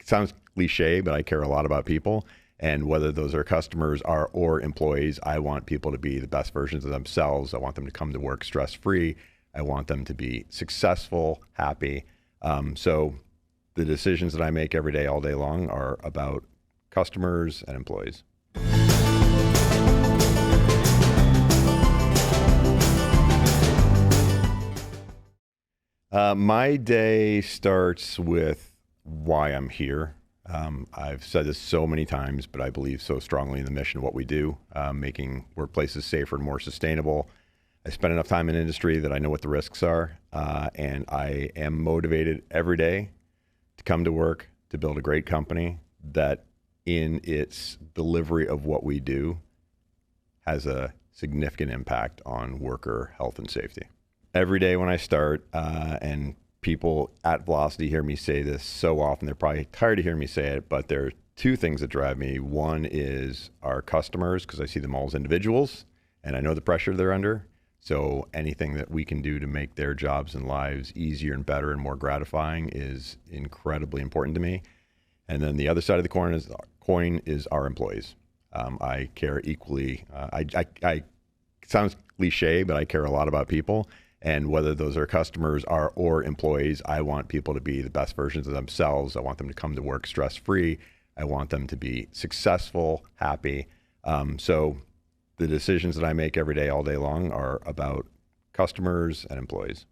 sounds cliche, but I care a lot about people. And whether those are customers or employees, I want people to be the best versions of themselves. I want them to come to work stress-free. I want them to be successful, happy. So the decisions that I make every day, all day long, are about customers and employees. My day starts with why I'm here. I've said this so many times, but I believe so strongly in the mission of what we do, making workplaces safer and more sustainable. I spend enough time in industry that I know what the risks are, and I am motivated every day to come to work, to build a great company that in its delivery of what we do has a significant impact on worker health and safety. Every day when I start, and people at Velocity hear me say this so often, they're probably tired of hearing me say it, but there are two things that drive me. One is our customers, because I see them all as individuals, and I know the pressure they're under. So anything that we can do to make their jobs and lives easier and better and more gratifying is incredibly important to me. And then the other side of the coin is our employees. I care equally. I sounds cliche, but I care a lot about people. And whether those are customers or employees, I want people to be the best versions of themselves. I want them to come to work stress-free. I want them to be successful, happy. So the decisions that I make every day, all day long, are about customers and employees.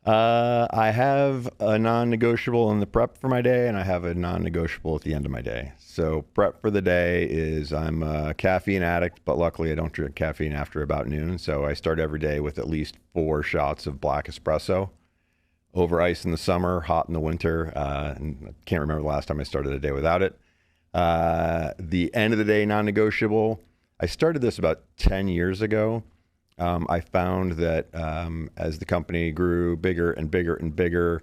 I have a non-negotiable in the prep for my day, and I have a non-negotiable at the end of my day. So prep for the day is I'm a caffeine addict, but luckily I don't drink caffeine after about noon. So I start every day with at least 4 shots of black espresso over ice in the summer, hot in the winter. And I can't remember the last time I started a day without it. The end of the day non-negotiable, I started this about 10 years ago. I found that as the company grew bigger and bigger and bigger,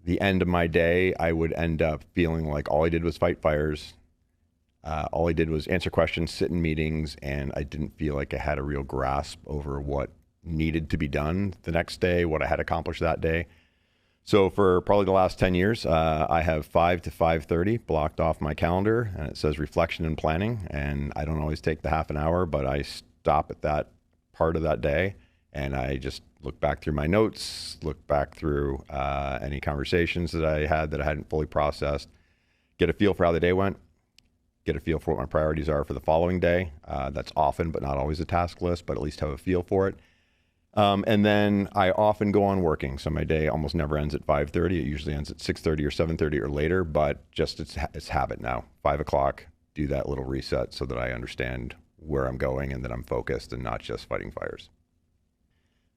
the end of my day, I would end up feeling like all I did was fight fires. All I did was answer questions, sit in meetings, and I didn't feel like I had a real grasp over what needed to be done the next day, what I had accomplished that day. So for probably the last 10 years, I have 5 to 5:30 blocked off my calendar, and it says reflection and planning. And I don't always take the half an hour, but I stop at that part of that day, and I just look back through my notes, look back through any conversations that I had that I hadn't fully processed, get a feel for how the day went, get a feel for what my priorities are for the following day. That's often, but not always a task list, but at least have a feel for it. And then I often go on working. So my day almost never ends at 5:30. It usually ends at 6:30 or 7:30 or later, but just it's habit now. 5 o'clock, do that little reset so that I understand where I'm going and that I'm focused and not just fighting fires.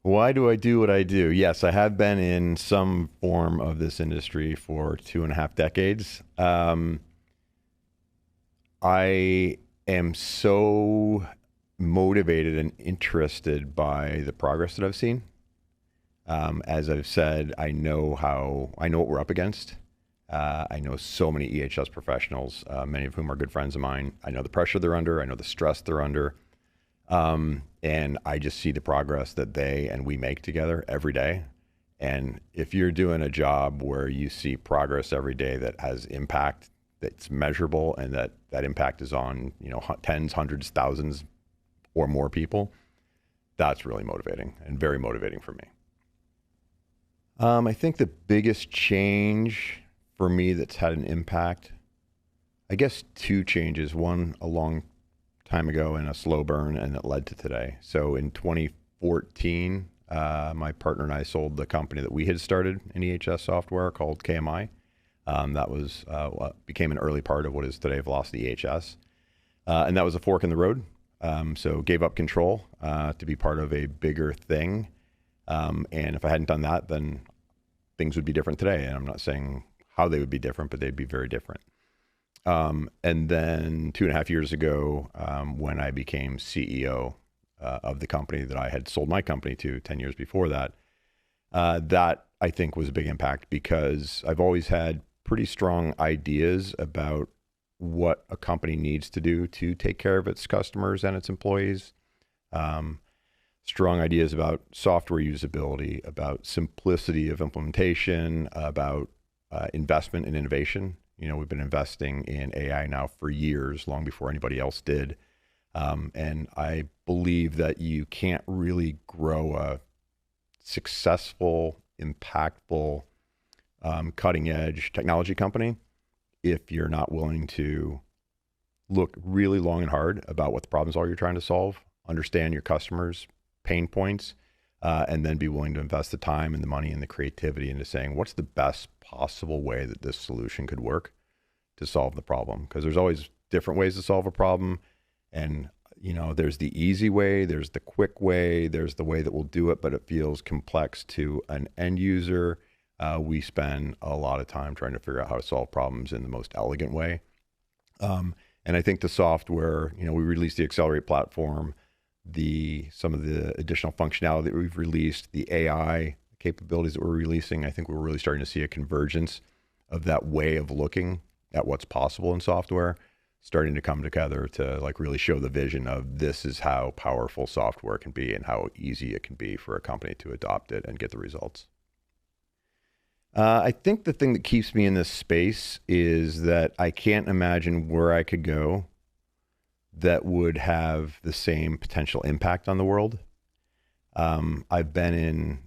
Why do I do what I do? Yes, I have been in some form of this industry for 2.5 decades. I am so motivated and interested by the progress that I've seen. As I've said, I know what we're up against. I know so many EHS professionals, many of whom are good friends of mine. I know the pressure they're under. I know the stress they're under. And I just see the progress that they and we make together every day. And if you're doing a job where you see progress every day that has impact, that's measurable, and that impact is on, tens, hundreds, thousands or more people, that's really motivating and very motivating for me. I think the biggest change for me that's had an impact, I guess 2 changes, one a long time ago and a slow burn, and that led to today. So in 2014, my partner and I sold the company that we had started in EHS software called KMI. That was what became an early part of what is today VelocityEHS. And that was a fork in the road. So gave up control to be part of a bigger thing. And if I hadn't done that, then things would be different today. And I'm not saying how they would be different, but they'd be very different. And then 2.5 years ago, when I became CEO of the company that I had sold my company to 10 years before that, that I think was a big impact, because I've always had pretty strong ideas about what a company needs to do to take care of its customers and its employees. Strong ideas about software usability, about simplicity of implementation, about investment in innovation. We've been investing in AI now for years, long before anybody else did. And I believe that you can't really grow a successful, impactful, cutting edge technology company if you're not willing to look really long and hard about what the problems are you're trying to solve, understand your customers' pain points, and then be willing to invest the time and the money and the creativity into saying, what's the best possible way that this solution could work to solve the problem? Because there's always different ways to solve a problem. And, there's the easy way, there's the quick way, there's the way that will do it, but it feels complex to an end user. We spend a lot of time trying to figure out how to solve problems in the most elegant way. And I think the software, we released the Accelerate platform, some of the additional functionality that we've released, the AI capabilities that we're releasing. I think we're really starting to see a convergence of that way of looking at what's possible in software, starting to come together to like really show the vision of this is how powerful software can be and how easy it can be for a company to adopt it and get the results. I think the thing that keeps me in this space is that I can't imagine where I could go that would have the same potential impact on the world. I've been in,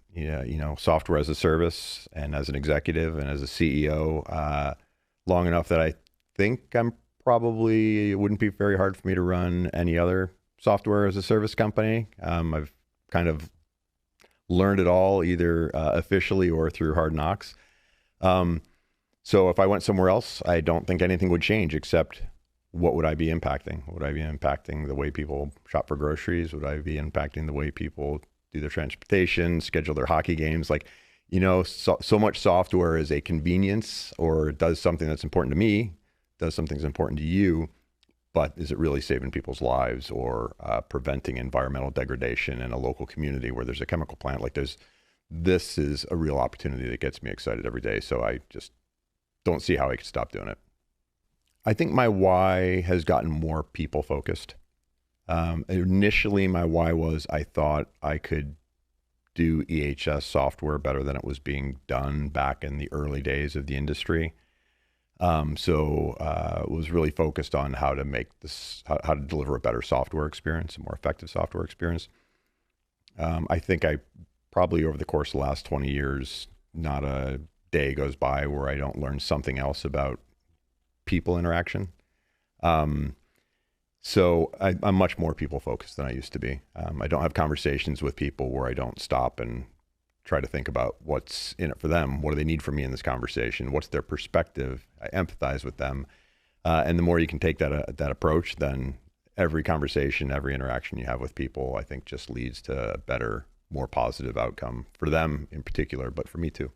software as a service and as an executive and as a CEO long enough that I think it wouldn't be very hard for me to run any other software as a service company. I've kind of learned it all either officially or through hard knocks. So if I went somewhere else, I don't think anything would change except what would I be impacting? Would I be impacting the way people shop for groceries? Would I be impacting the way people do their transportation, schedule their hockey games? So much software is a convenience or does something that's important to me, does something that's important to you, but is it really saving people's lives or preventing environmental degradation in a local community where there's a chemical plant? This is a real opportunity that gets me excited every day. So I just don't see how I could stop doing it. I think my why has gotten more people focused. Initially, my why was I thought I could do EHS software better than it was being done back in the early days of the industry. So was really focused on how to make this, how to deliver a better software experience, a more effective software experience. I think I probably over the course of the last 20 years, not a day goes by where I don't learn something else about people interaction. So I'm much more people focused than I used to be. I don't have conversations with people where I don't stop and try to think about what's in it for them. What do they need from me in this conversation? What's their perspective? I empathize with them. And the more you can take that approach, then every conversation, every interaction you have with people, I think just leads to a better, more positive outcome for them in particular, but for me too.